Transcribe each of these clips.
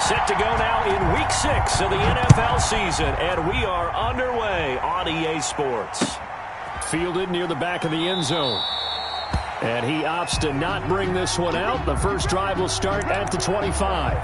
Set to go now in Week 6 of the NFL season, and we are underway on EA Sports. Fielded near the back of the end zone. And he opts to not bring this one out. The first drive will start at the 25.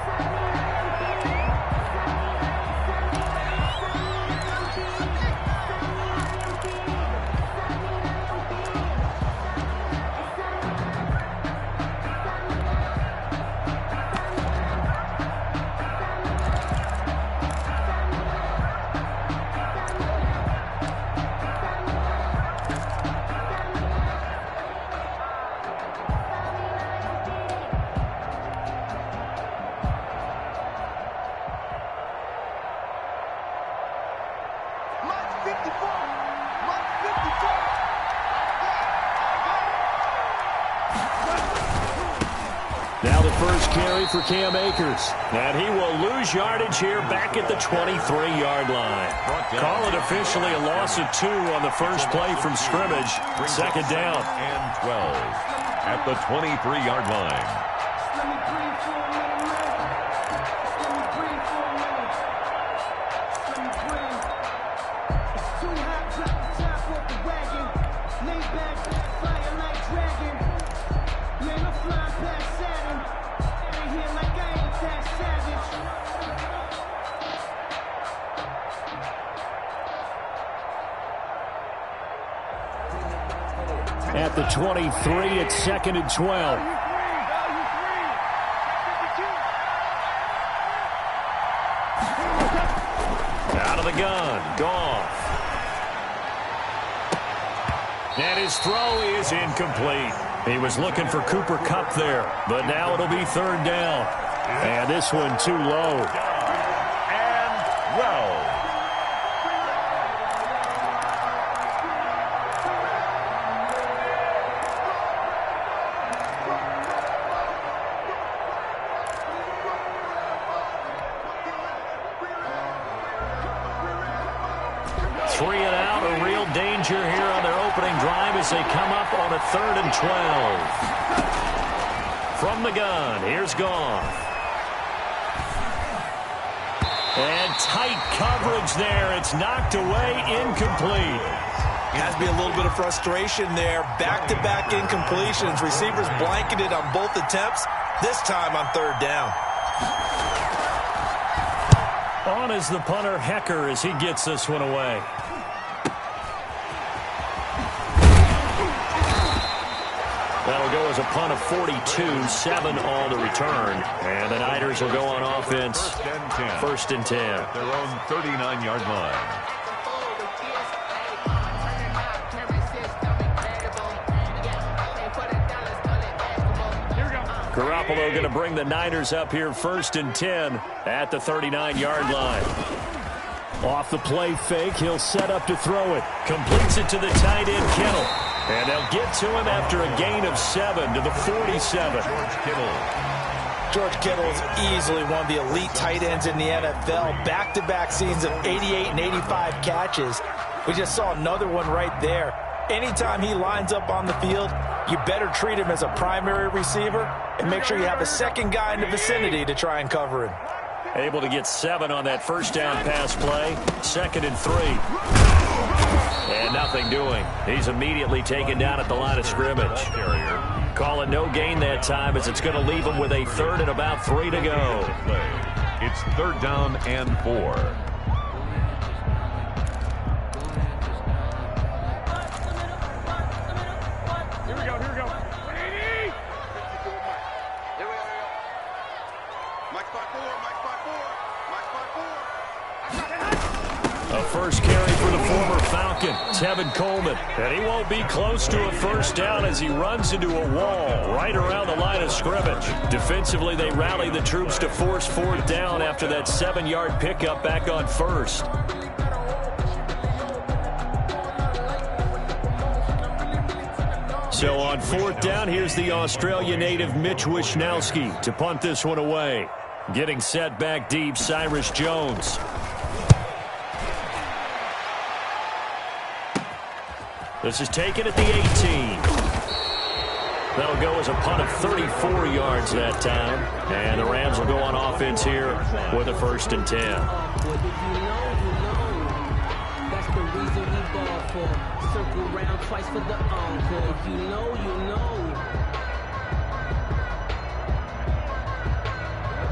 Now the first carry for Cam Akers. And he will lose yardage here back at the 23-yard line. Call it officially a loss of 2 on the first play from scrimmage. Second down. And 12 at the 23-yard line. At the 23, it's 2nd and 12. Out of the gun, Goff. And his throw is incomplete. He was looking for Cooper Kupp there, but now it'll be 3rd down. And this one too low. And well. 3 and out, a real danger here on their opening drive as they come up on a 3rd and 12. From the gun, here's Goff. And tight coverage there. It's knocked away, incomplete. Has to be a little bit of frustration there. Back-to-back incompletions. Receivers blanketed on both attempts, this time on 3rd down. On is the punter, Hecker, as he gets this one away. That'll go as a punt of 42, 7 on the return. And the Niners will go on offense. 1st and 10. At their own 39-yard line. Garoppolo going to bring the Niners up here 1st and 10 at the 39-yard line. Off the play fake, he'll set up to throw it. Completes it to the tight end, Kittle. And they'll get to him after a gain of 7 to the 47. George Kittle is easily one of the elite tight ends in the NFL. Back-to-back seasons of 88 and 85 catches. We just saw another one right there. Anytime he lines up on the field, you better treat him as a primary receiver and make sure you have a second guy in the vicinity to try and cover him. Able to get 7 on that first down pass play. 2nd and 3. And nothing doing. He's immediately taken down at the line of scrimmage. Call it no gain that time as it's going to leave him with a 3rd and about 3 to go. It's 3rd down and 4. A first carry for the former Falcon, Tevin Coleman. And he won't be close to a first down as he runs into a wall right around the line of scrimmage. Defensively, they rally the troops to force 4th down after that 7-yard pickup back on 1st. So on 4th down, here's the Australia native Mitch Wishnowsky to punt this one away. Getting set back deep, Cyrus Jones. This is taken at the 18. That'll go as a punt of 34 yards that time. And the Rams will go on offense here with a 1st and 10. That's the reason we ball for. Circle round twice for the encore. If you know, you know.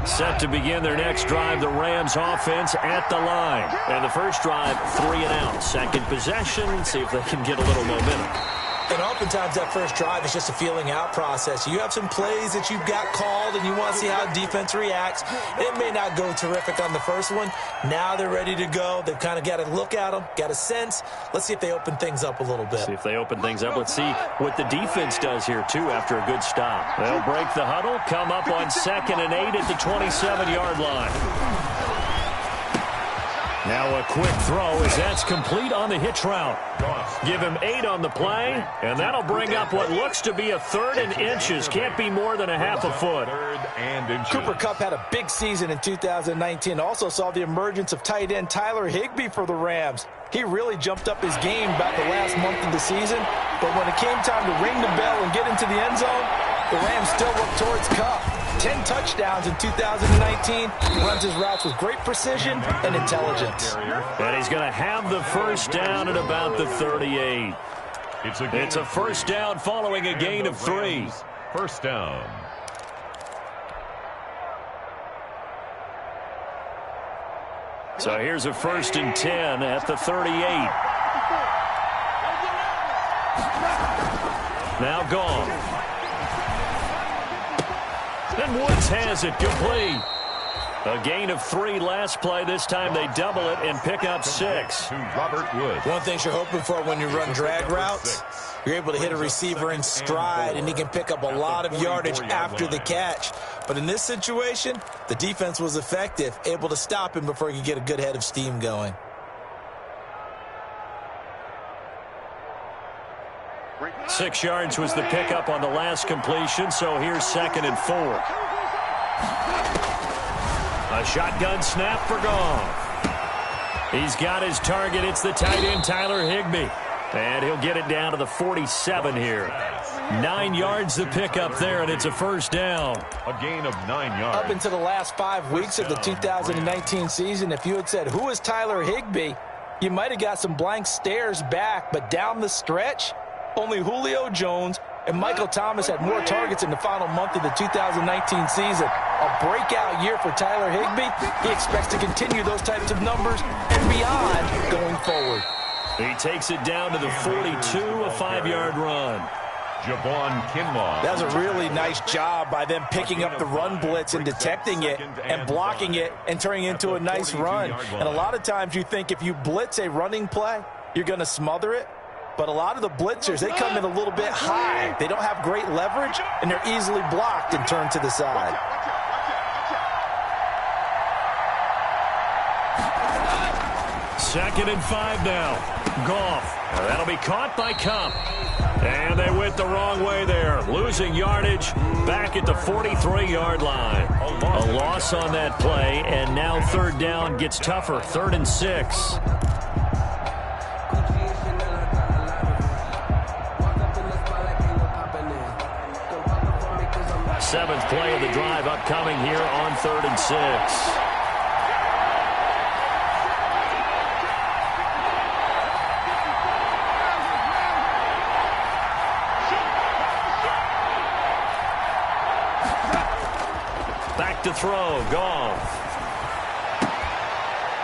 Set to begin their next drive, the Rams offense at the line. And the first drive, 3 and out. Second possession, see if they can get a little momentum. And oftentimes that first drive is just a feeling out process. You have some plays that you've got called and you want to see how defense reacts. It may not go terrific on the first one. Now they're ready to go. They've kind of got to look at them, got a sense. Let's see if they open things up a little bit. See if they open things up. Let's see what the defense does here, too, after a good stop. They'll break the huddle, come up on 2nd and 8 at the 27-yard line. Now a quick throw as that's complete on the hitch route. Give him 8 on the play, and that'll bring up what looks to be a 3rd and inches. Can't be more than a half a foot. Cooper Kupp had a big season in 2019. Also saw the emergence of tight end Tyler Higbee for the Rams. He really jumped up his game about the last month of the season, but when it came time to ring the bell and get into the end zone, the Rams still looked towards Kupp. 10 touchdowns in 2019. He runs his routes with great precision and intelligence. And he's going to have the first down at about the 38. It's a first down following a gain of 3. First down. So here's a 1st and 10 at the 38. Now gone. And Woods has it complete. A gain of 3 last play. This time they double it and pick up 6. To Robert Woods. One thing you're hoping for when you run drag routes, you're able to hit a receiver in stride, and he can pick up a lot of yardage after the catch. But in this situation, the defense was effective, able to stop him before he could get a good head of steam going. Six yards was the pickup on the last completion, so here's 2nd and 4. A shotgun snap for Goff. He's got his target. It's the tight end, Tyler Higbee. And he'll get it down to the 47 here. 9 yards the pickup there, and it's a first down. A gain of 9 yards. Up into the last 5 weeks of the 2019 season, if you had said, who is Tyler Higbee, you might have got some blank stares back, but down the stretch, only Julio Jones and Michael Thomas had more targets in the final month of the 2019 season. A breakout year for Tyler Higbee. He expects to continue those types of numbers and beyond going forward. He takes it down to the 42, a 5-yard run. Javon Kinlaw. That was a really nice job by them picking up the run blitz and detecting it and blocking it and turning it into a nice run. And a lot of times you think if you blitz a running play, you're going to smother it. But a lot of the blitzers, they come in a little bit high. They don't have great leverage, and they're easily blocked and turned to the side. Second and 5 now. Goff. That'll be caught by Kupp. And they went the wrong way there. Losing yardage back at the 43-yard line. A loss on that play, and now 3rd down gets tougher. 3rd and 6. Seventh play of the drive upcoming here on 3rd and 6. Back to throw, Goff.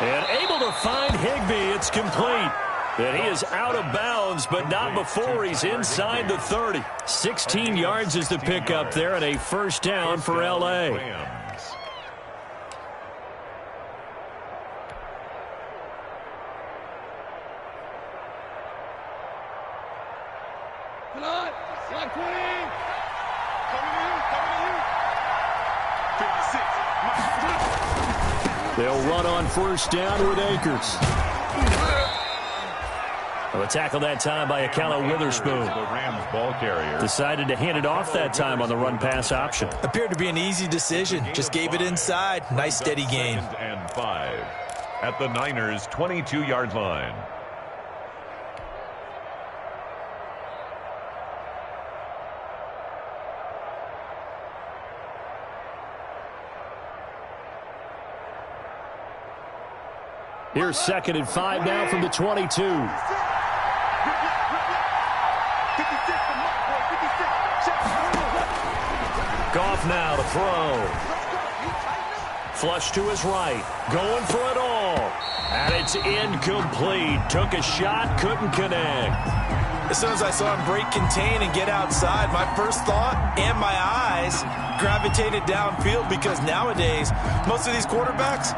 And able to find Higbee, it's complete. And he is out of bounds, but not before he's inside the 30. 16 yards is the pickup there, and a first down for L.A. They'll run on first down with Akers. A tackle that time by Akella Witherspoon. The Rams ball carrier decided to hand it off that time on the run-pass option. Appeared to be an easy decision. Just gave it inside. Nice steady gain. 2nd and 5 at the Niners' 22-yard line. Here's 2nd and 5 now from the 22. Goff now to throw. Flush to his right. Going for it all. And it's incomplete. Took a shot, couldn't connect. As soon as I saw him break contain and get outside, my first thought and my eyes gravitated downfield, because nowadays, most of these quarterbacks,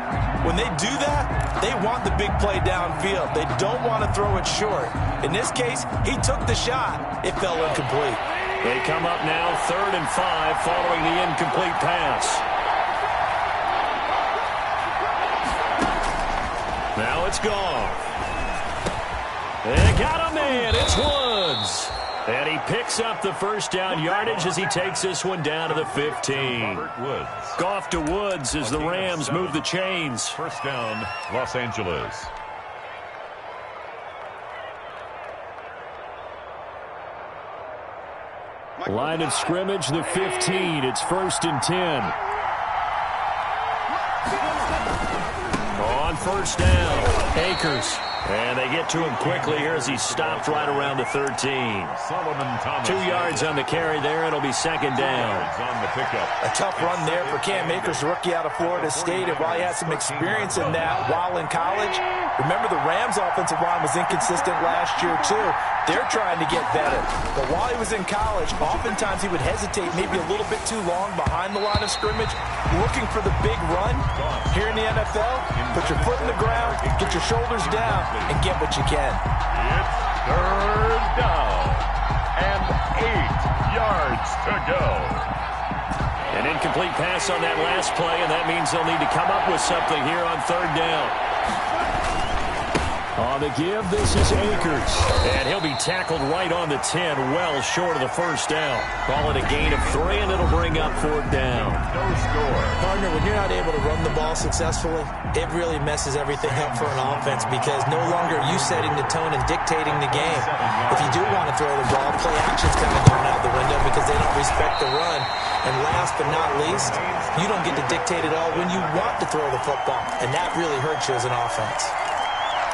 when they do that, they want the big play downfield. They don't want to throw it short. In this case, he took the shot. It fell incomplete. They come up now 3rd and 5 following the incomplete pass. Now it's gone. They got him in. It's Woods. And he picks up the first down yardage as he takes this one down to the 15. Goff to Woods as the Rams move the chains. First down, Los Angeles. Line of scrimmage, the 15. It's 1st and 10. On first down, Akers. And they get to him quickly here as he's stopped right around the 13. 2 yards on the carry there. It'll be 2nd down. On the pickup. A tough run there for Cam Akers, rookie out of Florida State. And while he has some experience in that while in college, remember the Rams' offensive line was inconsistent last year too. They're trying to get better. But while he was in college, oftentimes he would hesitate maybe a little bit too long behind the line of scrimmage, looking for the big run. Here in the NFL, put your foot in the ground, get your shoulders down, and get what you can. It's 3rd down and 8 yards to go. An incomplete pass on that last play, and that means they'll need to come up with something here on 3rd down. On the give, this is Akers. And he'll be tackled right on the 10, well short of the first down. Call it a gain of 3, and it'll bring up 4th down. No score. Partner, when you're not able to run the ball successfully, it really messes everything up for an offense, because no longer are you setting the tone and dictating the game. If you do want to throw the ball, play action's kind of going out the window because they don't respect the run. And last but not least, you don't get to dictate it all when you want to throw the football. And that really hurts you as an offense.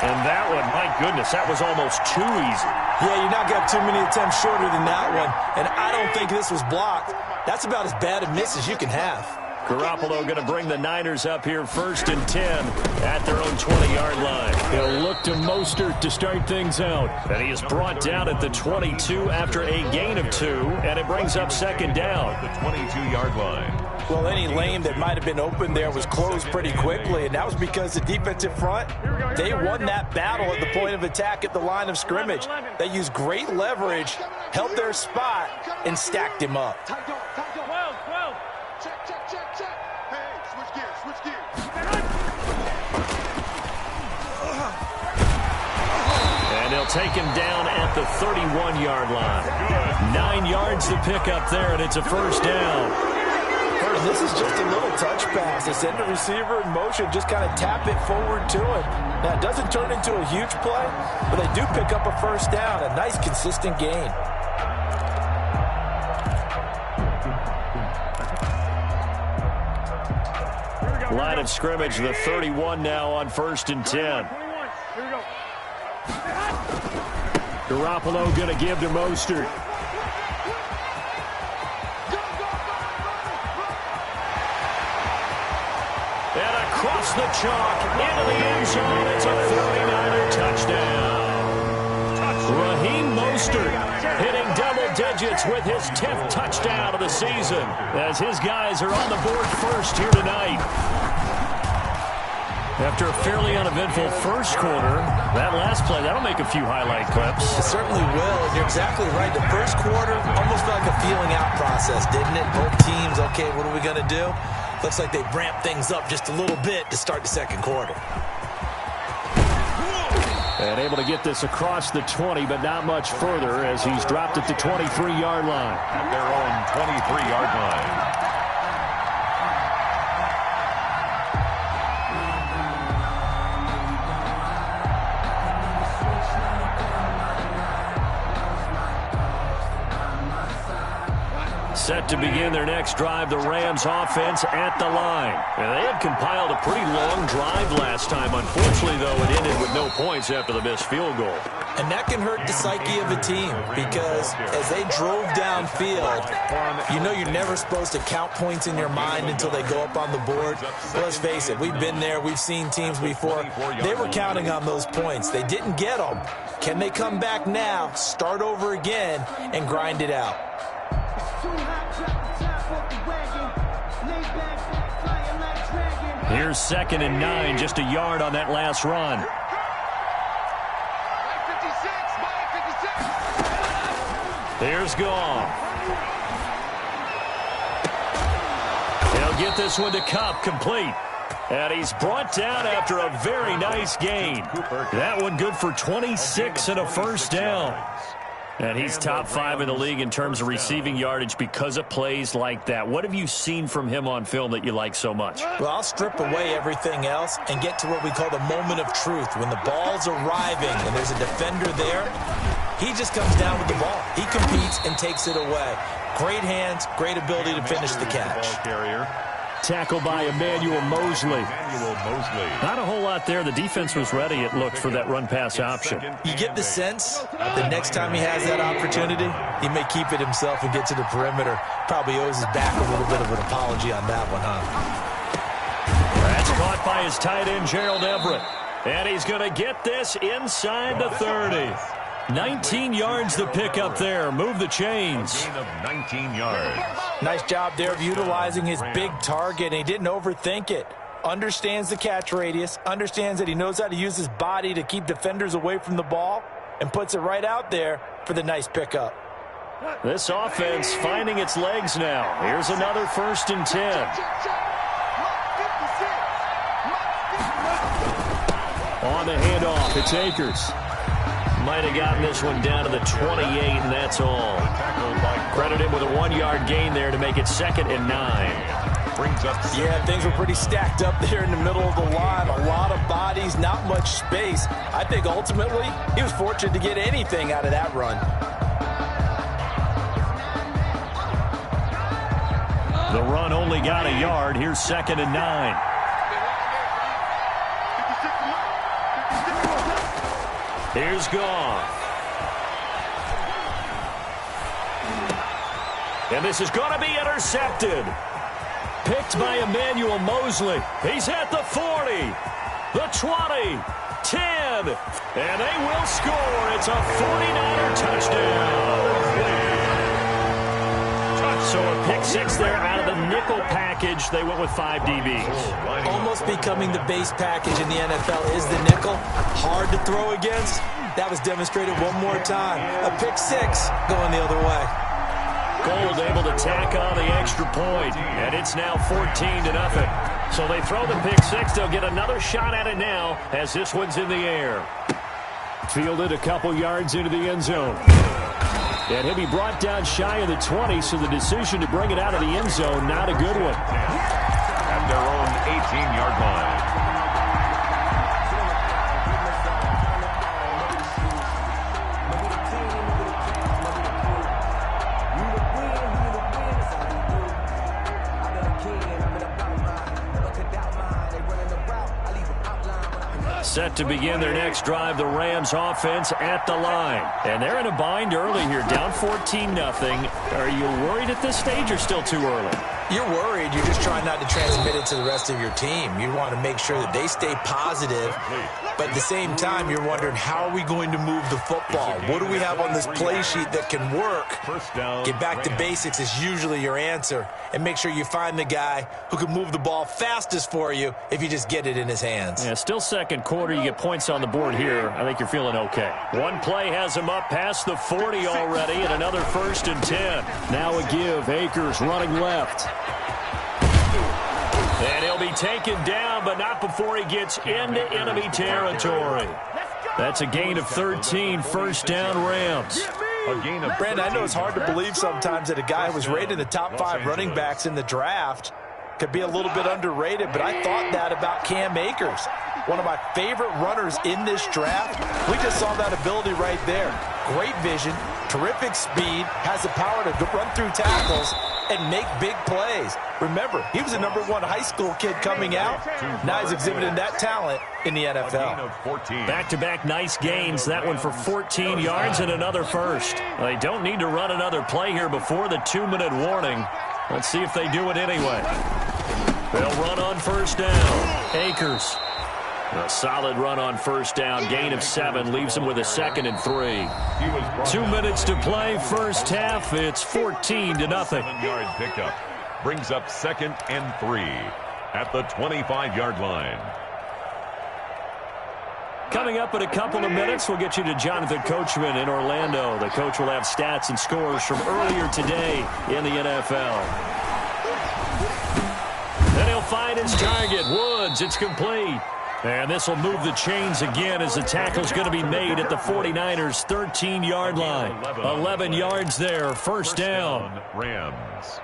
And that one, my goodness, that was almost too easy. Yeah, you're not got too many attempts shorter than that one. And I don't think this was blocked. That's about as bad a miss as you can have. Garoppolo going to bring the Niners up here 1st and 10 at their own 20-yard line. He'll look to Mostert to start things out. And he is brought down at the 22 after a gain of 2, and it brings up 2nd down. The 22-yard line. Well, any lane that might have been open there was closed pretty quickly, and that was because the defensive front, they won that battle at the point of attack at the line of scrimmage. They used great leverage, held their spot, and stacked him up. And they'll take him down at the 31-yard line. 9 yards to pick up there, and it's a first down. This is just a little touch pass. They send the receiver in motion, just kind of tap it forward to him. Now, it doesn't turn into a huge play, but they do pick up a first down, a nice, consistent gain. Line of scrimmage, the 31 now on 1st and 10. Garoppolo going to give to Mostert. And across the chalk, into the end zone, it's a 49er touchdown. Raheem Mostert hitting double digits with his 10th touchdown of the season, as his guys are on the board first here tonight. After a fairly uneventful first quarter, that last play, that'll make a few highlight clips. It certainly will, and you're exactly right. The first quarter almost felt like a feeling out process, didn't it? Both teams, okay, what are we going to do? Looks like they've ramped things up just a little bit to start the second quarter. And able to get this across the 20, but not much further as he's dropped at the 23-yard line. At their own 23-yard line. Set to begin their next drive, the Rams offense at the line. And they had compiled a pretty long drive last time. Unfortunately, though, it ended with no points after the missed field goal. And that can hurt the psyche of a team because as they drove downfield, you know you're never supposed to count points in your mind until they go up on the board. But let's face it, we've been there. We've seen teams before. They were counting on those points. They didn't get them. Can they come back now, start over again, and grind it out? Here's 2nd and 9, just a yard on that last run. Here's Goff. He'll get this one to Kupp, complete. And he's brought down after a very nice gain. That one good for 26 and a first down. And he's top 5 in the league in terms of receiving yardage because of plays like that. What have you seen from him on film that you like so much? Well, I'll strip away everything else and get to what we call the moment of truth. When the ball's arriving and there's a defender there, he just comes down with the ball. He competes and takes it away. Great hands, great ability to finish the catch. Tackle by Emmanuel Mosley. Not a whole lot there. The defense was ready, it looked, for that run-pass option. You get the sense the next time he has that opportunity, he may keep it himself and get to the perimeter. Probably owes his back a little bit of an apology on that one, huh? That's caught by his tight end, Gerald Everett. And he's going to get this inside the 30. 19 yards to pick up there. Move the chains. Gain of 19 yards. Nice job there of utilizing his big target. He didn't overthink it. Understands the catch radius. Understands that he knows how to use his body to keep defenders away from the ball. And puts it right out there for the nice pickup. This offense finding its legs now. Here's another 1st and 10. On the handoff, it's Akers. Might have gotten this one down to the 28, and that's all. Credit him with a 1-yard gain there to make it 2nd and 9. Brings up. Yeah, things were pretty stacked up there in the middle of the line. A lot of bodies, not much space. I think ultimately he was fortunate to get anything out of that run. The run only got a yard. Here's 2nd and 9. Here's Goff. And this is going to be intercepted. Picked by Emmanuel Mosley. He's at the 40, the 20, 10, and they will score. It's a 49er touchdown. So a pick 6 there out of the nickel package. They went with 5 DBs. Almost becoming the base package in the NFL is the nickel. Hard to throw against. That was demonstrated one more time. A pick 6 going the other way. Gold able to tack on the extra point, and it's now 14-0. So they throw the pick 6. They'll get another shot at it now as this one's in the air. Fielded a couple yards into the end zone. And he'll be brought down shy of the 20, so the decision to bring it out of the end zone, not a good one. At their own 18-yard line. Set to begin their next drive, the Rams offense at the line. And they're in a bind early here, down 14-0. Are you worried at this stage or still too early? You're worried. You're just trying not to transmit it to the rest of your team. You want to make sure that they stay positive. But at the same time, you're wondering, how are we going to move the football? What do we have on this play sheet that can work? Get back to basics is usually your answer. And make sure you find the guy who can move the ball fastest for you if you just get it in his hands. Yeah, still second quarter. You get points on the board here. I think you're feeling okay. One play has him up past the 40 already, and another 1st and 10. Now a give. Akers running left. And he'll be taken down, but not before he gets into enemy territory. That's a gain of 13, 1st down Rams. Brandon, I know it's hard to believe sometimes that a guy who was rated the top 5 running backs in the draft could be a little bit underrated, but I thought that about Cam Akers. One of my favorite runners in this draft. We just saw that ability right there. Great vision, terrific speed, has the power to run through tackles and make big plays. Remember, he was a #1 high school kid coming out. Now he's exhibiting that talent in the NFL. Back-to-back nice gains. That one for 14 yards and another first. They don't need to run another play here before the 2-minute warning. Let's see if they do it anyway. They'll run on first down. Akers. A solid run on first down. Gain of 7 leaves him with a 2nd and 3. 2 minutes to play. First half. It's 14-0. 7-yard pickup brings up 2nd and 3 at the 25-yard line. Coming up in a couple of minutes, we'll get you to Jonathan Coachman in Orlando. The coach will have stats and scores from earlier today in the NFL. Then he'll find his target. Woods. It's complete. And this will move the chains again as the tackle's going to be made at the 49ers' 13-yard line. 11 yards there. First down. Rams.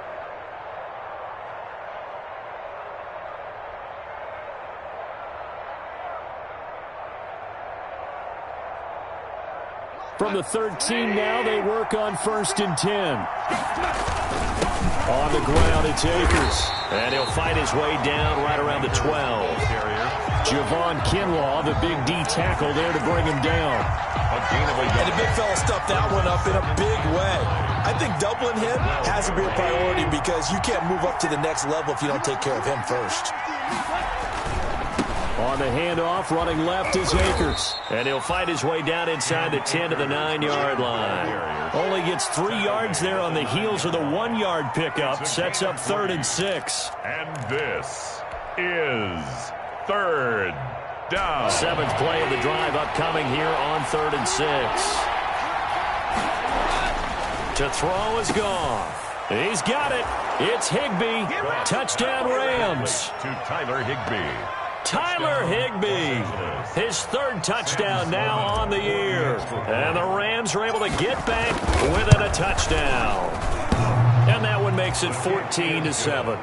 From the 13 now, they work on 1st and 10. On the ground, it's Akers. And he'll fight his way down right around the 12. Javon Kinlaw, the big D tackle there to bring him down. And the big fella stuffed that one up in a big way. I think doubling him has to be a priority because you can't move up to the next level if you don't take care of him first. On the handoff, running left is Akers. And he'll fight his way down inside the 10 to the 9-yard line. Only gets 3 yards there on the heels of the 1-yard pickup. Sets up 3rd and 6. And this is 3rd down. 7th play of the drive upcoming here on 3rd and 6. To throw is gone. He's got it. It's Higbee. Touchdown Rams. To Tyler Higbee. Tyler Higbee, his 3rd touchdown now on the year. And the Rams are able to get back within a touchdown. And that one makes it 14-7.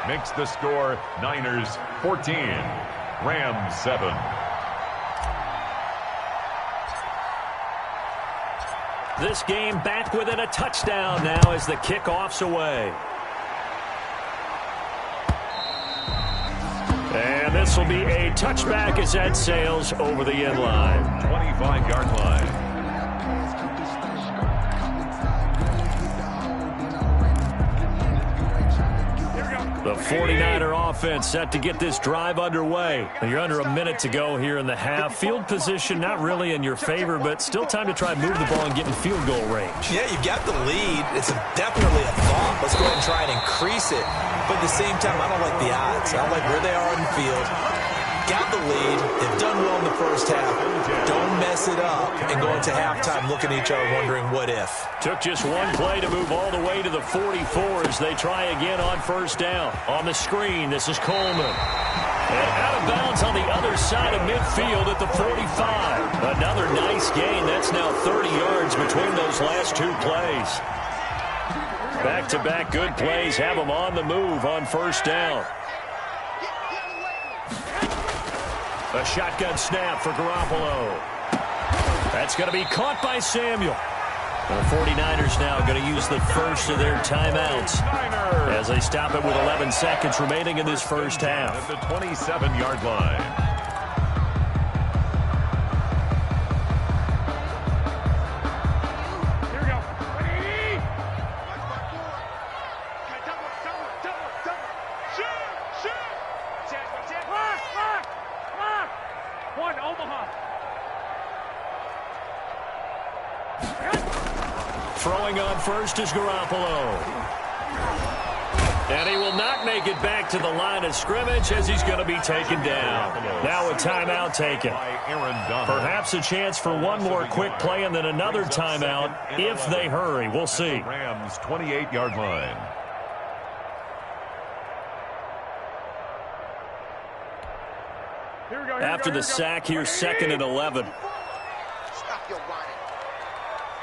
Makes the score Niners 14, Rams 7. This game back within a touchdown now as the kickoff's away. And this will be a touchback as that sails over the end line. 25-yard line. The 49er offense set to get this drive underway. You're under a minute to go here in the half. Field position not really in your favor, but still time to try and move the ball and get in field goal range. Yeah, you've got the lead. It's definitely a thought. Let's go ahead and try and increase it. But at the same time, I don't like the odds. I don't like where they are in the field. Got the lead. They've done well in the first half. Don't mess it up and go into halftime looking at each other wondering what if. Took just one play to move all the way to the 44 as they try again on first down. On the screen, this is Coleman. And out of bounds on the other side of midfield at the 45. Another nice gain. That's now 30 yards between those last 2 plays. Back-to-back good plays have them on the move on first down. A shotgun snap for Garoppolo. That's going to be caught by Samuel. The 49ers now going to use the first of their timeouts as they stop it with 11 seconds remaining in this first half. At the 27-yard line. Throwing on first is Garoppolo. And he will not make it back to the line of scrimmage as he's going to be taken down. Now a timeout taken. Perhaps a chance for one more quick play and then another timeout if they hurry. We'll see. Rams 28-yard line. After the sack, here's 2nd and 11. Stop your whining.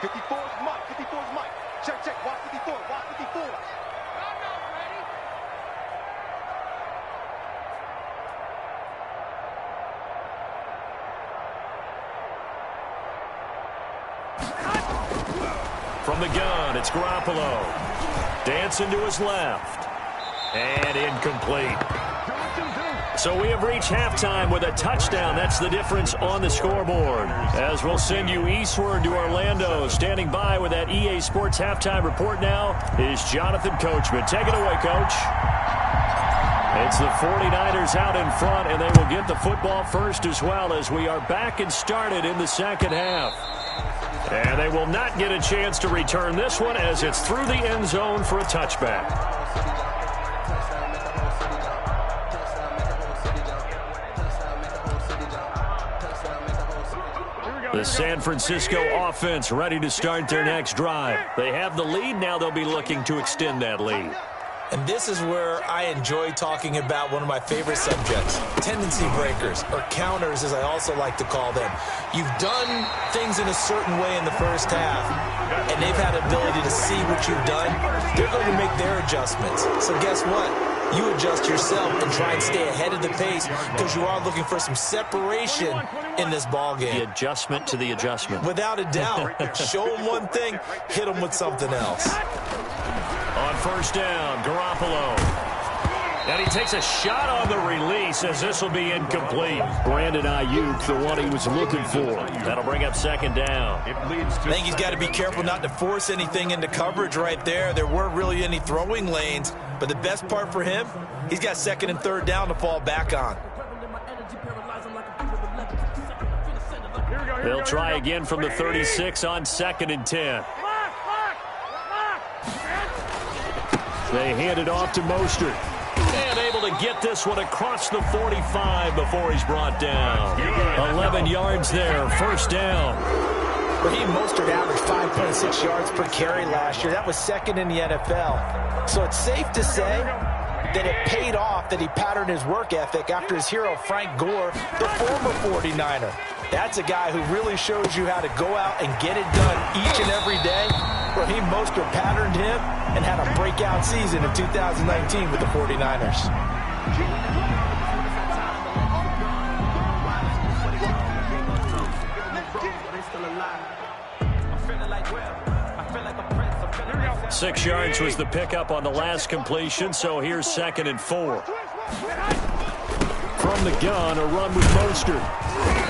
54's Mike. 54's Mike. Check. Watch 54. Watch 54. From the gun, it's Garoppolo. Dancing to his left. And incomplete. So we have reached halftime with a touchdown. That's the difference on the scoreboard. As we'll send you eastward to Orlando. Standing by with that EA Sports halftime report now is Jonathan Coachman. Take it away, Coach. It's the 49ers out in front, and they will get the football first as well as we are back and started in the second half. And they will not get a chance to return this one as it's through the end zone for a touchback. The San Francisco offense ready to start their next drive. They have the lead. Now they'll be looking to extend that lead. And this is where I enjoy talking about one of my favorite subjects, tendency breakers, or counters as I also like to call them. You've done things in a certain way in the first half, and they've had the ability to see what you've done. They're going to make their adjustments. So guess what? You adjust yourself and try and stay ahead of the pace because you are looking for some separation in this ball game. The adjustment to the adjustment. Without a doubt. Show them one thing, hit them with something else. On first down, Garoppolo. And he takes a shot on the release as this will be incomplete. Brandon Ayuk, the one he was looking for. That'll bring up second down. I think he's got to be careful not to force anything into coverage right there. There weren't really any throwing lanes. But the best part for him, he's got second and third down to fall back on. They'll try again from the 36 on second and 10. They hand it off to Mostert. And able to get this one across the 45 before he's brought down. 11 yards there, first down. Raheem Mostert averaged 5.6 yards per carry last year. That was second in the NFL. So it's safe to say that it paid off that he patterned his work ethic after his hero Frank Gore, the former 49er. That's a guy who really shows you how to go out and get it done each and every day. Raheem Mostert patterned him and had a breakout season in 2019 with the 49ers. Six yards was the pickup on the last completion, so here's second and 4. From the gun, a run with Mostert.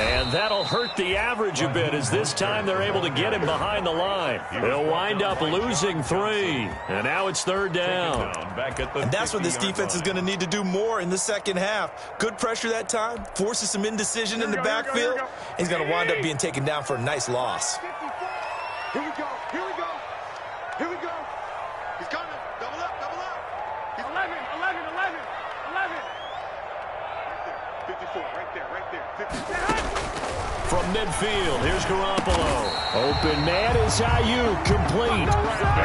And that'll hurt the average a bit as this time they're able to get him behind the line. They'll wind up losing 3. And now it's third down. And that's what this defense is going to need to do more in the second half. Good pressure that time, forces some indecision in the backfield. He's going to wind up being taken down for a nice loss. Here we go. Here we go. Here we go. He's coming. Double up. Double up. He's 11. 54. Right there. Right there. 54. From midfield, here's Garoppolo. Open man is Ayuk, complete.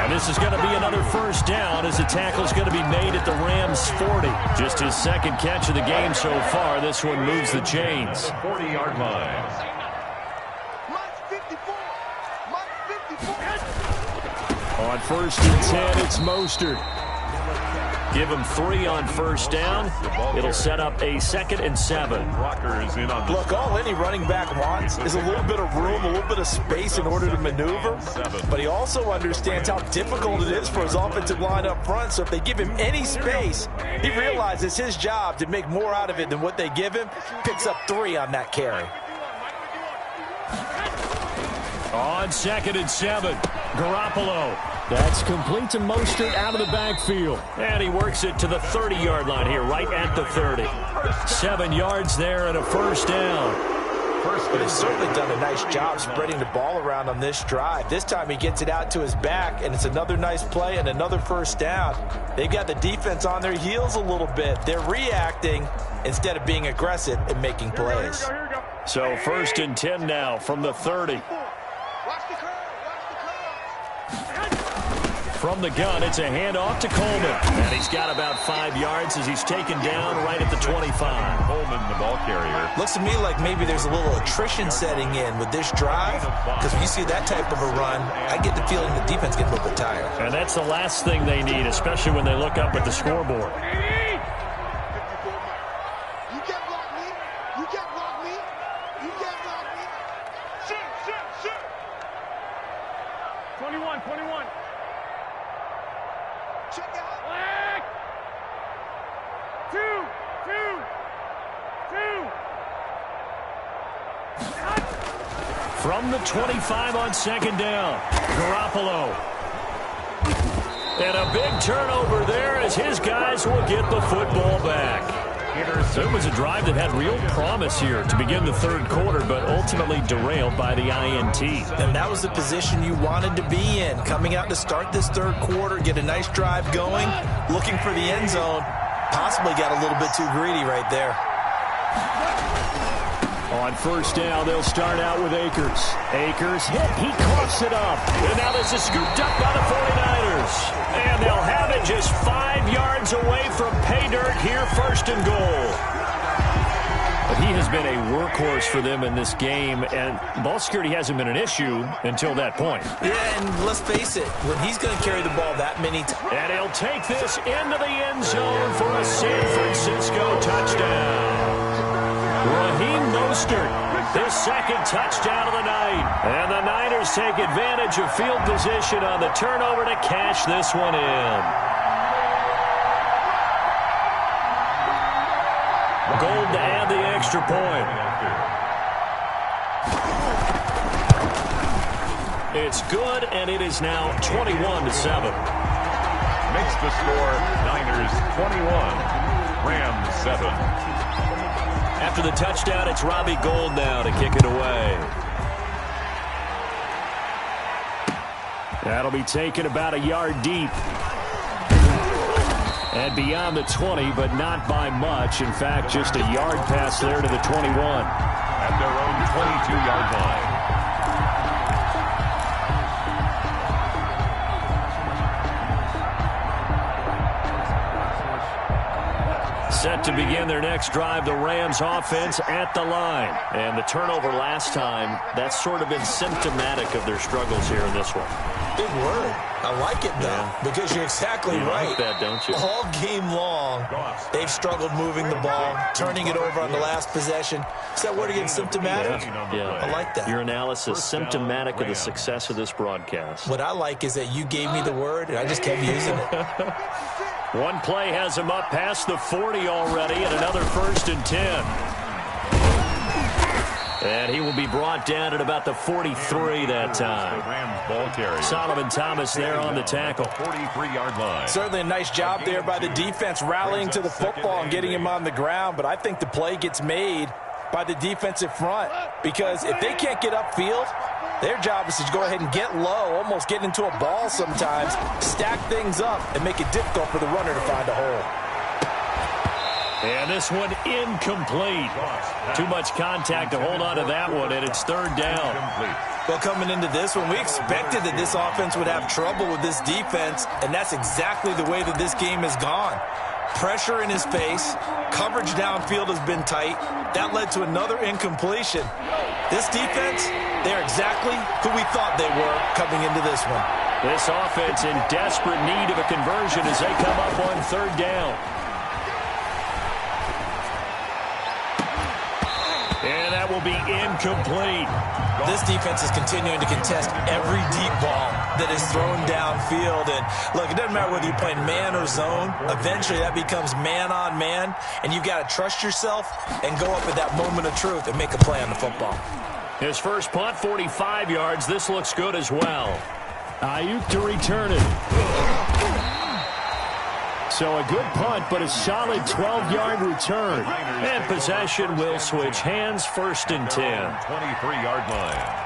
And this is going to be another first down as the tackle is going to be made at the Rams' 40. Just his second catch of the game so far. This one moves the chains. 40-yard line. Mike's 54. Mike's 54. On first and 10, it's Mostert. Give him 3 on first down. It'll set up a second and 7. Look, all any running back wants is a little bit of room, a little bit of space in order to maneuver. But he also understands how difficult it is for his offensive line up front. So if they give him any space, he realizes his job to make more out of it than what they give him. Picks up 3 on that carry. On second and 7, Garoppolo. That's complete to Mostert out of the backfield. And he works it to the 30-yard line here, right at the 30. 7 yards there and a first down. But he's certainly done a nice job spreading the ball around on this drive. This time he gets it out to his back, and it's another nice play and another first down. They've got the defense on their heels a little bit. They're reacting instead of being aggressive and making plays. So first and 10 now from the 30. From the gun, it's a handoff to Coleman. And he's got about 5 yards as he's taken down right at the 25. Coleman, the ball carrier. Looks to me like maybe there's a little attrition setting in with this drive. Because when you see that type of a run, I get the feeling the defense gets a little bit tired. And that's the last thing they need, especially when they look up at the scoreboard. 21. Check out. Black. 2. From the 25 on second down, Garoppolo. And a big turnover there as his guys will get the football back. It was a drive that had real promise here to begin the third quarter, but ultimately derailed by the INT. And that was the position you wanted to be in. Coming out to start this third quarter, get a nice drive going, looking for the end zone. Possibly got a little bit too greedy right there. On first down, they'll start out with Akers. Akers hit. He coughs it up. And now this is scooped up by the 49ers. And they'll have it just 5 yards away from pay dirt here, first and goal. But he has been a workhorse for them in this game, and ball security hasn't been an issue until that point. Yeah, and let's face it, when he's going to carry the ball that many times. And he'll take this into the end zone for a San Francisco touchdown. Raheem Mostert, his second touchdown of the night. And the Niners take advantage of field position on the turnover to cash this one in. Gold to add the extra point. It's good, and it is now 21-7. Makes the score Niners 21, Rams 7. After the touchdown, it's Robbie Gould now to kick it away. That'll be taken about a yard deep. And beyond the 20, but not by much. In fact, just a yard pass there to the 21. At their own 22-yard line. Set to begin their next drive, the Rams offense at the line. And the turnover last time, that's sort of been symptomatic of their struggles here in this one. Big word. I like it, though, because you're exactly right. Like that, don't you? All game long, they've struggled moving the ball, turning it over on the last possession. Is that word again, symptomatic? Yeah. I like that. Your analysis, symptomatic of the success of this broadcast. What I like is that you gave me the word, and I just kept using it. One play has him up past the 40 already, and another first and 10. And he will be brought down at about the 43 that time. Solomon Thomas there on the tackle. 43-yard line. Certainly a nice job there by the defense rallying to the football and getting him on the ground, but I think the play gets made by the defensive front, because if they can't get upfield, their job is to go ahead and get low, almost get into a ball sometimes, stack things up, and make it difficult for the runner to find a hole. And this one incomplete. Too much contact to hold on to that one, and it's third down. Well, coming into this one, we expected that this offense would have trouble with this defense, and that's exactly the way that this game has gone. Pressure in his face, coverage downfield has been tight. That led to another incompletion. This defense, they're exactly who we thought they were coming into this one. This offense in desperate need of a conversion as they come up on third down. And that will be incomplete. This defense is continuing to contest every deep ball that is thrown downfield. And look, it doesn't matter whether you're playing man or zone. Eventually that becomes man on man. And you've got to trust yourself and go up at that moment of truth and make a play on the football. His first punt, 45 yards. This looks good as well. Ayuk to return it. So a good punt, but a solid 12-yard return. And possession will switch hands, first and 10. 23-yard line.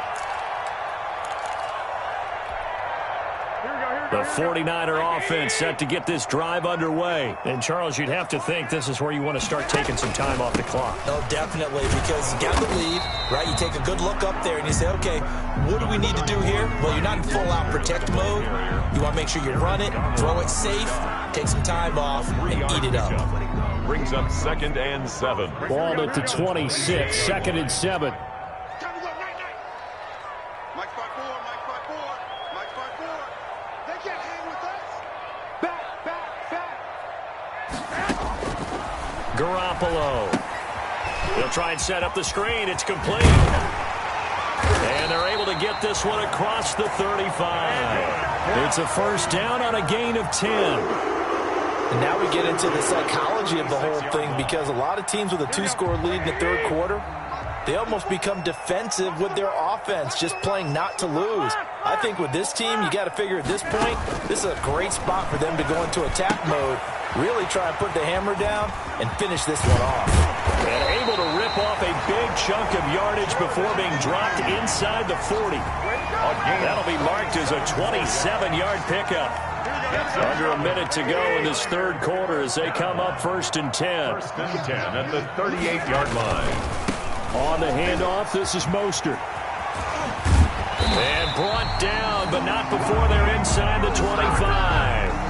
The 49er offense set to get this drive underway. And, Charles, you'd have to think this is where you want to start taking some time off the clock. Oh, definitely, because you got the lead, right? You take a good look up there and you say, okay, what do we need to do here? Well, you're not in full-out protect mode. You want to make sure you run it, throw it safe, take some time off, and eat it up. Brings up 2nd and 7. Ball at the 26, 2nd and 7. Garoppolo. He'll try and set up the screen. It's complete. And they're able to to get this one across the 35. It's a first down on a gain of 10. And now we get into the psychology of the whole thing, because a lot of teams with a 2-score lead in the third quarter, they almost become defensive with their offense, just playing not to lose. I think with this team, you got to figure at this point, this is a great spot for them to go into attack mode, really try and put the hammer down and finish this one off. And able to rip off a big chunk of yardage before being dropped inside the 40. That'll be marked as a 27-yard pickup. Under a minute to go in this third quarter as they come up 1st and 10. 1st and 10 at the 38-yard line. On the handoff, this is Mostert. And brought down, but not before they're inside the 25.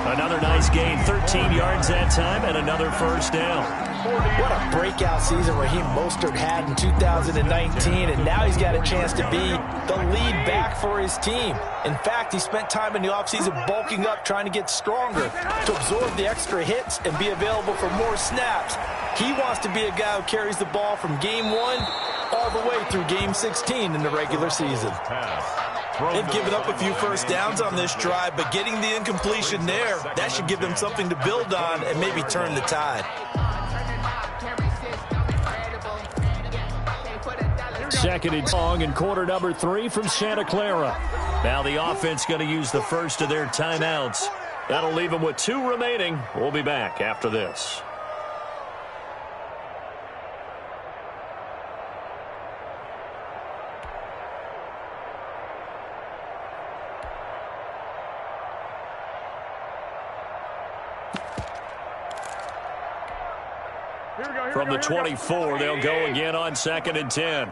Another nice gain, 13 yards that time, and another first down. What a breakout season Raheem Mostert had in 2019, and now he's got a chance to be the lead back for his team. In fact, he spent time in the offseason bulking up, trying to get stronger, to absorb the extra hits and be available for more snaps. He wants to be a guy who carries the ball from game 1 all the way through game 16 in the regular season. They've given up a few first downs on this drive, but getting the incompletion there, that should give them something to build on and maybe turn the tide. Second and long in quarter number 3 from Santa Clara. Now the offense going to use the first of their timeouts. That'll leave them with 2 remaining. We'll be back after this. From the 24, they'll go again on 2nd and 10.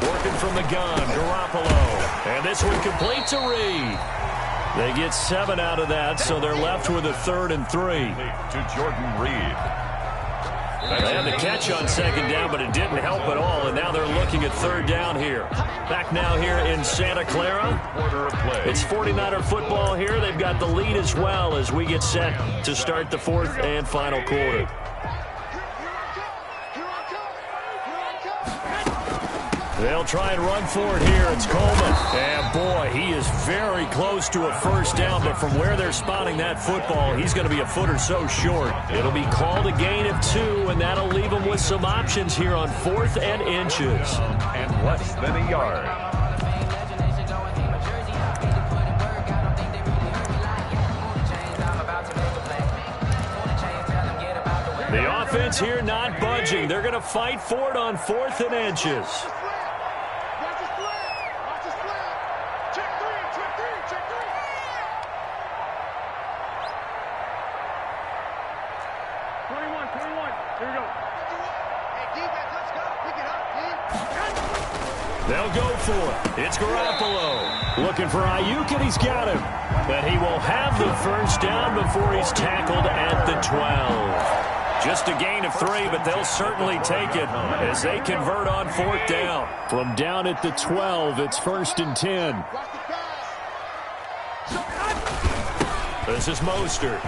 Working from the gun, Garoppolo. And this one complete to Reed. They get 7 out of that, so they're left with a 3rd and 3. To Jordan Reed. They had the catch on 2nd down, but it didn't help at all, and now they're looking at 3rd down here. Back now here in Santa Clara. Quarter of play. It's 49er football here. They've got the lead as well as we get set to start the 4th and final quarter. They'll try and run for it here. It's Coleman. And, boy, he is very close to a first down, but from where they're spotting that football, he's going to be a foot or so short. It'll be called a gain of 2, and that'll leave them with some options here on 4th and inches. And less than a yard. The offense here not budging. They're going to fight for it on 4th and inches. They'll go for it. It's Garoppolo. Looking for Ayuk, and he's got him. But he will have the first down before he's tackled at the 12. Just a gain of 3, but they'll certainly take it as they convert on 4th down. From down at the 12, it's 1st and 10. This is Mostert.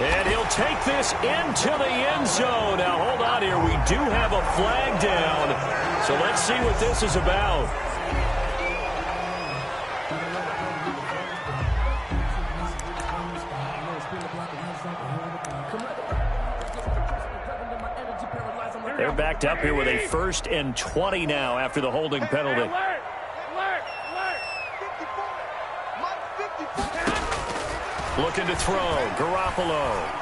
And he'll take this into the end zone. Now, hold on here. We do have a flag down. So let's see what this is about. They're backed up here with a 1st and 20 now after the holding penalty. Looking to throw. Garoppolo.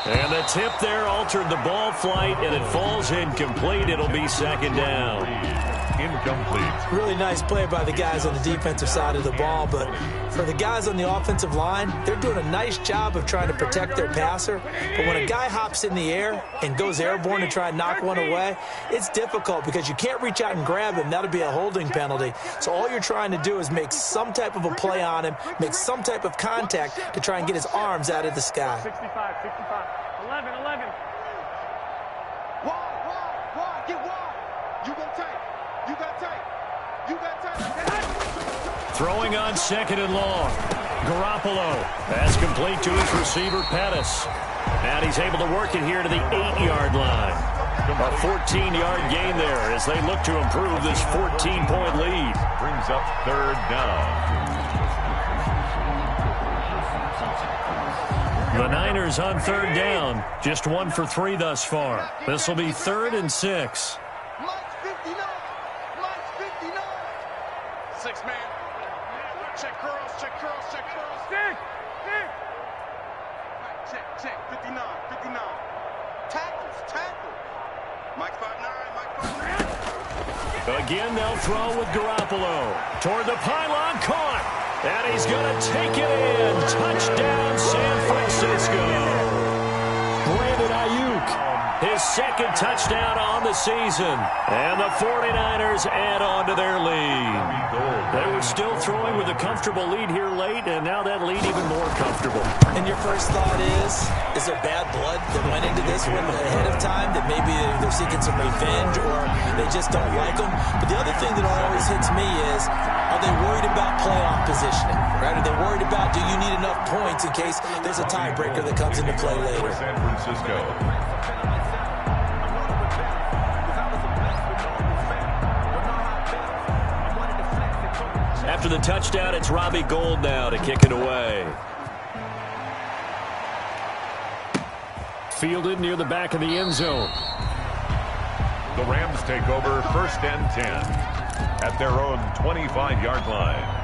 And the tip there altered the ball flight, and it falls incomplete. It'll be 2nd down. Incomplete. Really nice play by the guys on the defensive side of the ball, but for the guys on the offensive line, they're doing a nice job of trying to protect their passer. But when a guy hops in the air and goes airborne to try and knock one away, it's difficult because you can't reach out and grab him. That'll be a holding penalty. So all you're trying to do is make some type of a play on him, make some type of contact to try and get his arms out of the sky. 65. 11, 11. Wide, get wide. You go tight. You got tight. You got tight. Throwing on second and long. Garoppolo. Pass complete to his receiver, Pettis. And he's able to work it here to the 8-yard line. A 14-yard gain there as they look to improve this 14-point lead. Brings up third down. The Niners on third down. Just 1 for 3 thus far. This will be 3rd and 6. Mike's 59. Mike's 59. 6 man. Check curls, check curls, check curls. Stick. Check. 59. Tackle. Mike's 5'9", Mike's 5'9". Again, they'll throw with Garoppolo. Toward the pylon, caught. And he's going to take it in. Touchdown, San Francisco. Brandon Ayuk, his second touchdown on the season. And the 49ers add on to their lead. They were still throwing with a comfortable lead here late, and now that lead even more comfortable. And your first thought is there bad blood that went into this one ahead of time, that maybe they're seeking some revenge or they just don't like them? But the other thing that always hits me is, are they worried about playoff positioning? Right? Are they worried about, do you need enough points in case there's a tiebreaker that comes into play later? San Francisco. After the touchdown, it's Robbie Gould now to kick it away. Fielded near the back of the end zone. The Rams take over 1st and 10 at their own 25-yard line.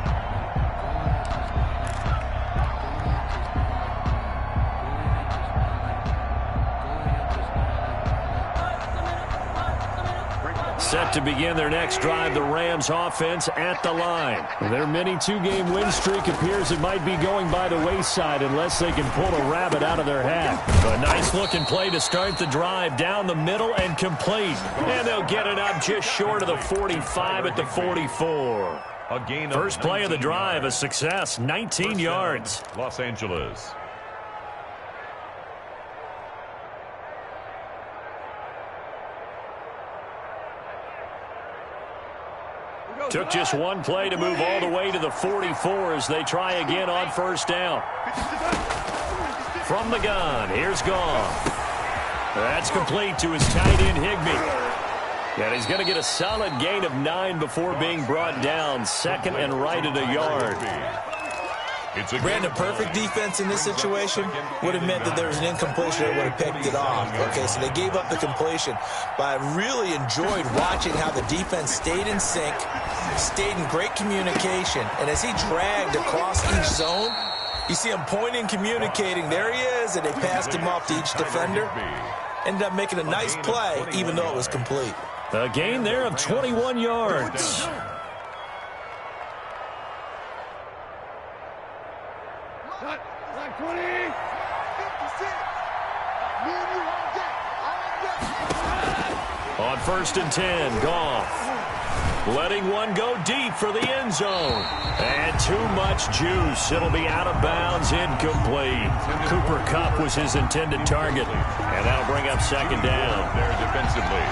Set to begin their next drive, the Rams offense at the line. Their mini 2-game win streak appears it might be going by the wayside unless they can pull a rabbit out of their hat. A nice-looking play to start the drive down the middle and complete. And they'll get it up just short of the 45 at the 44. A gain of First play of the drive, a success, 19 yards. Los Angeles. Took just one play to move all the way to the 44 as they try again on first down. From the gun, here's Goff. That's complete to his tight end, Higbee. And he's going to get a solid gain of 9 before being brought down. Second and right at a yard. Brandon, perfect defense in this situation would have meant that there was an incompletion that would have picked it off. Okay, so they gave up the completion. But I really enjoyed watching how the defense stayed in sync, stayed in great communication. And as he dragged across each zone, you see him pointing, communicating. There he is, and they passed him off to each defender. Ended up making a nice play, even though it was complete. A gain there of 21 yards. On 1st and 10, Goff letting one go deep for the end zone. And too much juice. It'll be out of bounds, incomplete. Cooper Kupp was his intended target. And that'll bring up second down. There defensively.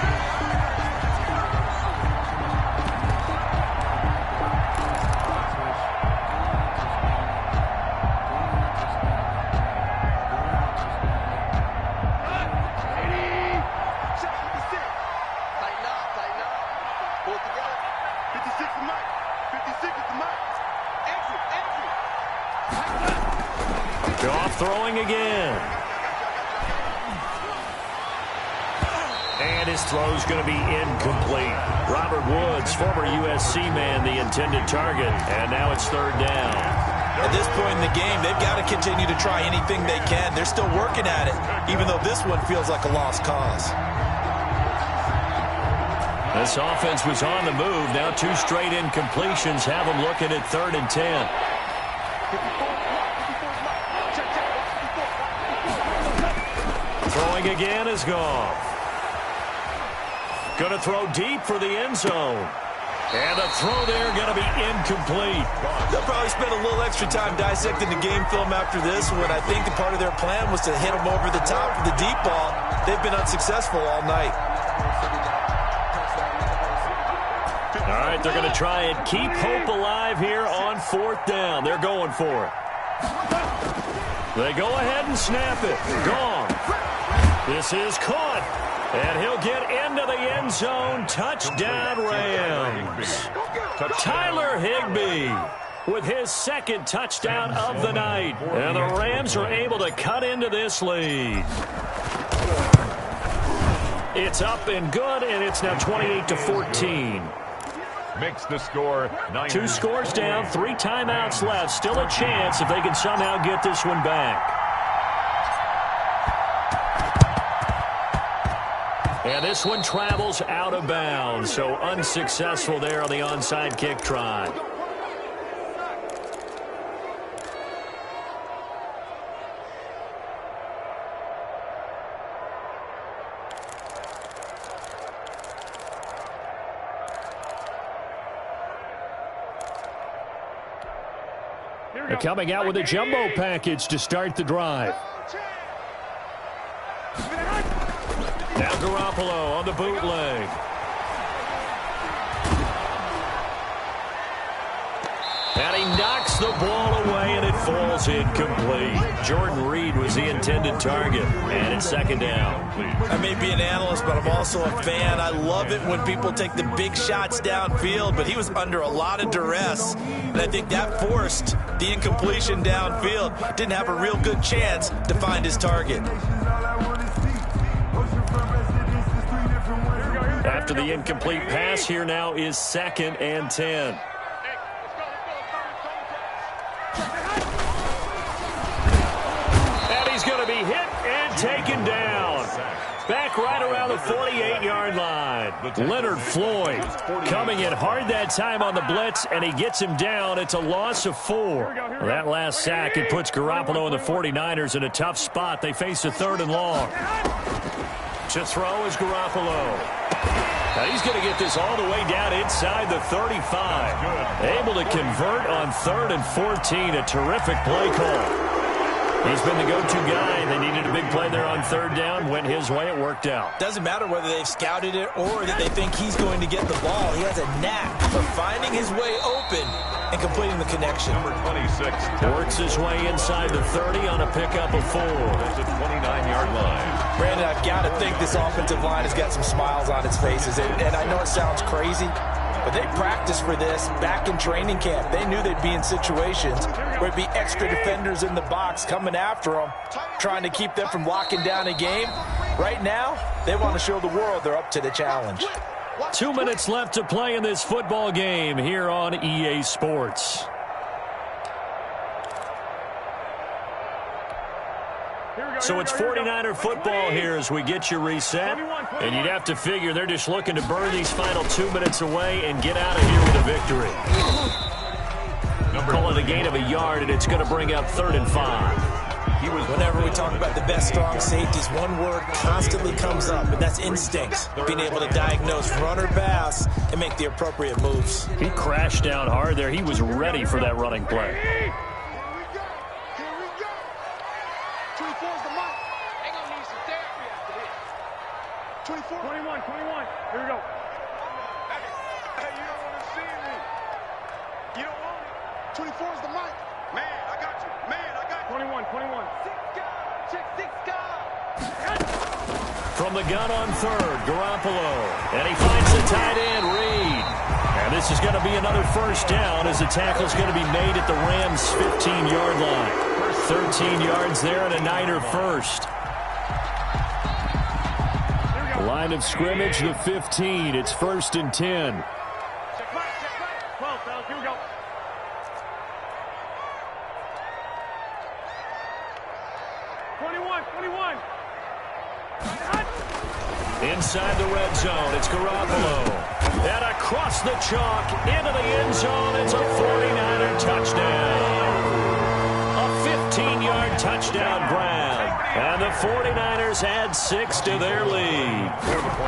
Throwing again. And his throw's going to be incomplete. Robert Woods, former USC man, the intended target. And now it's third down. At this point in the game, they've got to continue to try anything they can. They're still working at it, even though this one feels like a lost cause. This offense was on the move. Now 2 straight incompletions have them looking at 3rd and 10. Throwing again is Goff. Going to throw deep for the end zone. And the throw there going to be incomplete. They'll probably spend a little extra time dissecting the game film after this one. I think part of their plan was to hit them over the top with the deep ball. They've been unsuccessful all night. All right, they're going to try and keep hope alive here on 4th down. They're going for it. They go ahead and snap it. Gone. This is caught. And he'll get into the end zone. Touchdown, Rams. Tyler Higbee with his 2nd touchdown of the night. And the Rams are able to cut into this lead. It's up and good, and it's now 28-14. Makes the score 9. 2 scores down, 3 timeouts left. Still a chance if they can somehow get this one back. And this one travels out of bounds, so unsuccessful there on the onside kick try. They're coming out with a jumbo package to start the drive. Now Garoppolo on the bootleg. And he knocks the ball away, and it falls incomplete. Jordan Reed was the intended target, and it's 2nd down. I may be an analyst, but I'm also a fan. I love it when people take the big shots downfield, but he was under a lot of duress, and I think that forced the incompletion downfield. Didn't have a real good chance to find his target. After the incomplete pass, here now is 2nd and 10. And he's going to be hit and taken down. Back right around the 48-yard line. Leonard Floyd coming in hard that time on the blitz, and he gets him down. It's a loss of 4. That last sack, it puts Garoppolo and the 49ers in a tough spot. They face a 3rd and long. To throw is Garoppolo. Now he's going to get this all the way down inside the 35. Able to convert on 3rd and 14. A terrific play call. He's been the go-to guy. They needed a big play there on 3rd down. Went his way. It worked out. Doesn't matter whether they've scouted it or that they think he's going to get the ball. He has a knack for finding his way open and completing the connection. Number 26. Works his way inside the 30 on a pickup of 4. That's a 29-yard line. Brandon, I've got to think this offensive line has got some smiles on its faces. And I know it sounds crazy, but they practiced for this back in training camp. They knew they'd be in situations where it'd be extra defenders in the box coming after them, trying to keep them from locking down a game. Right now, they want to show the world they're up to the challenge. 2 minutes left to play in this football game here on EA Sports. So it's 49er football here as we get you reset. And you'd have to figure they're just looking to burn these final 2 minutes away and get out of here with a victory. Call it a gain of a yard, and it's going to bring up 3rd and 5. Whenever we talk about the best strong safeties, one word constantly comes up, and that's instincts. Being able to diagnose run or pass and make the appropriate moves. He crashed down hard there. He was ready for that running play. 24, 21, 21. Here we go. Hey, you don't want to see me. You don't want it. 24 is the mic. Man, I got you. Man, I got you. 21, 21. 6 guys. Check 6 guys. From the gun on 3rd, Garoppolo. And he finds the tight end, Reed. And this is going to be another 1st down as the tackle's going to be made at the Rams' 15-yard line. 13 yards there and a Niner first. Line of scrimmage, the 15. It's 1st and 10. Check right. 12, fellas. Here we go. Inside the red zone, it's Garoppolo. And across the chalk, into the end zone, it's a 49er touchdown. A 15-yard touchdown grab. And the 49ers add 6 to their lead.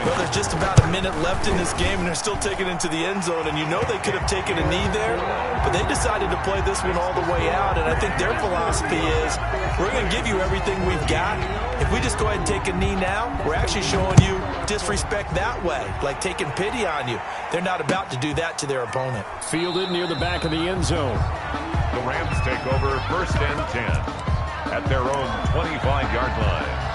Well, there's just about a minute left in this game, and they're still taking it into the end zone. And you know they could have taken a knee there, but they decided to play this one all the way out. And I think their philosophy is, we're going to give you everything we've got. If we just go ahead and take a knee now, we're actually showing you disrespect that way, like taking pity on you. They're not about to do that to their opponent. Fielded near the back of the end zone. The Rams take over 1st and 10 at their own 25-yard line.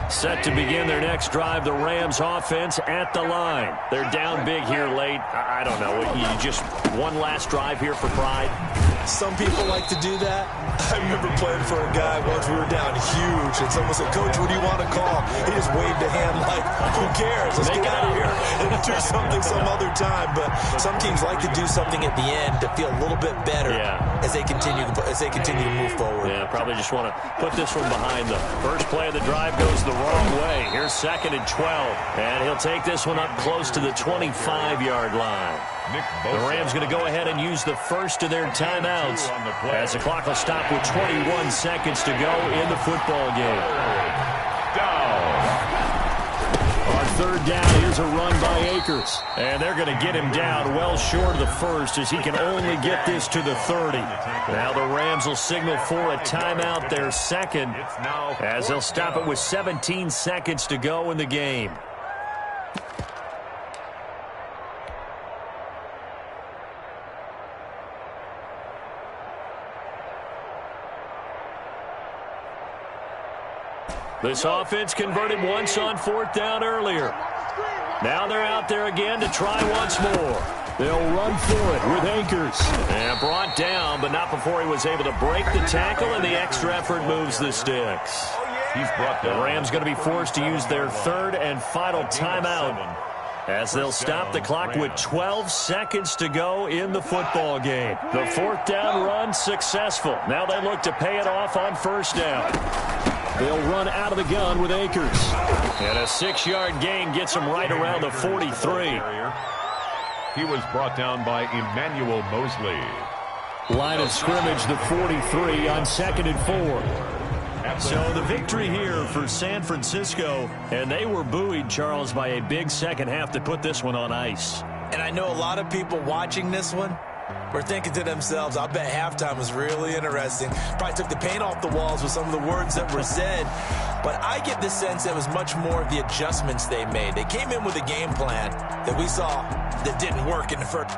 Set to begin their next drive, the Rams offense at the line. They're down big here late. I don't know. You just one last drive here for pride. Some people like to do that. I remember playing for a guy once we were down huge, and someone said, "Coach, what do you want to call?" He just waved a hand like, "Who cares? Let's get out of here and do something some other time." But some teams like to do something at the end to feel a little bit better as they continue to move forward. Yeah, probably just want to put this one behind them. First play of the drive goes the wrong way. Here's 2nd and 12, and he'll take this one up close to the 25-yard line. The Rams going to go ahead and use the first of their timeouts as the clock will stop with 21 seconds to go in the football game. On 3rd down, here's a run by Akers. And they're going to get him down well short of the first as he can only get this to the 30. Now the Rams will signal for a timeout, their second, as they'll stop it with 17 seconds to go in the game. This offense converted once on 4th down earlier. Now they're out there again to try once more. They'll run for it with Akers. And brought down, but not before he was able to break the tackle, and the extra effort moves the sticks. He's brought down. The Rams going to be forced to use their 3rd and final timeout as they'll stop the clock with 12 seconds to go in the football game. The 4th down run successful. Now they look to pay it off on 1st down. They'll run out of the gun with Akers. And a 6-yard gain gets him right around the 43. He was brought down by Emmanuel Mosley. Line of scrimmage, the 43 on 2nd and 4. So the victory here for San Francisco, and they were buoyed, Charles, by a big second half to put this one on ice. And I know a lot of people watching this one were thinking to themselves, I bet halftime was really interesting. Probably took the paint off the walls with some of the words that were said. But I get the sense it was much more of the adjustments they made. They came in with a game plan that we saw that didn't work in the first.